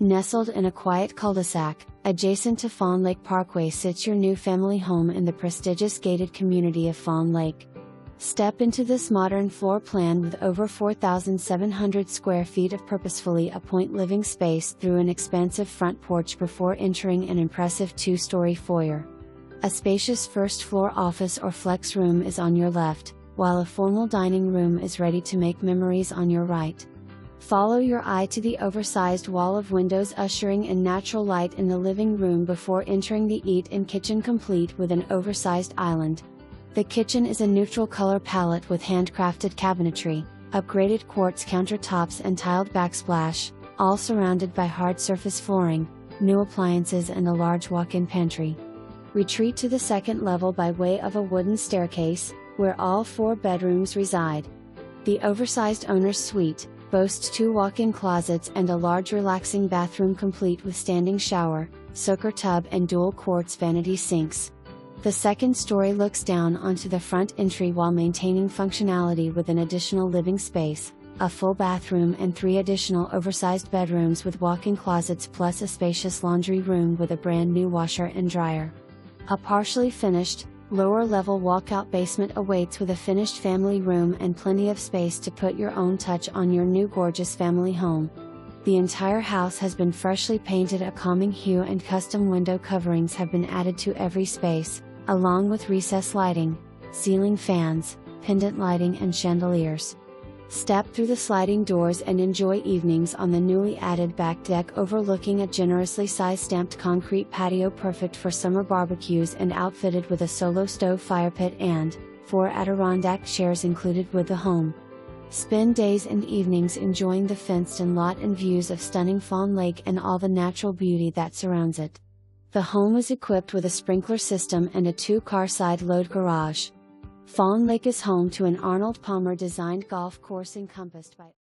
Nestled in a quiet cul-de-sac, adjacent to Fawn Lake Parkway sits your new family home in the prestigious gated community of Fawn Lake. Step into this modern floor plan with over 4,700 square feet of purposefully appoint living space through an expansive front porch before entering an impressive two-story foyer. A spacious first-floor office or flex room is on your left, while a formal dining room is ready to make memories on your right. Follow your eye to the oversized wall of windows ushering in natural light in the living room before entering the eat-in kitchen complete with an oversized island. The kitchen is a neutral color palette with handcrafted cabinetry, upgraded quartz countertops and tiled backsplash, all surrounded by hard surface flooring, new appliances and a large walk-in pantry. Retreat to the second level by way of a wooden staircase, where all 4 bedrooms reside. The oversized owner's suite boasts 2 walk-in closets and a large relaxing bathroom complete with standing shower, soaker tub and dual quartz vanity sinks. The second story looks down onto the front entry while maintaining functionality with an additional living space, a full bathroom and 3 additional oversized bedrooms with walk-in closets plus a spacious laundry room with a brand new washer and dryer. A partially finished, lower-level walkout basement awaits with a finished family room and plenty of space to put your own touch on your new gorgeous family home. The entire house has been freshly painted a calming hue and custom window coverings have been added to every space, along with recessed lighting, ceiling fans, pendant lighting and chandeliers. Step through the sliding doors and enjoy evenings on the newly added back deck overlooking a generously sized stamped concrete patio perfect for summer barbecues and outfitted with a solo stove firepit and 4 Adirondack chairs included with the home. Spend days and evenings enjoying the fenced-in lot and views of stunning Fawn Lake and all the natural beauty that surrounds it. The home is equipped with a sprinkler system and a 2-car side load garage. Fawn Lake is home to an Arnold Palmer designed golf course encompassed by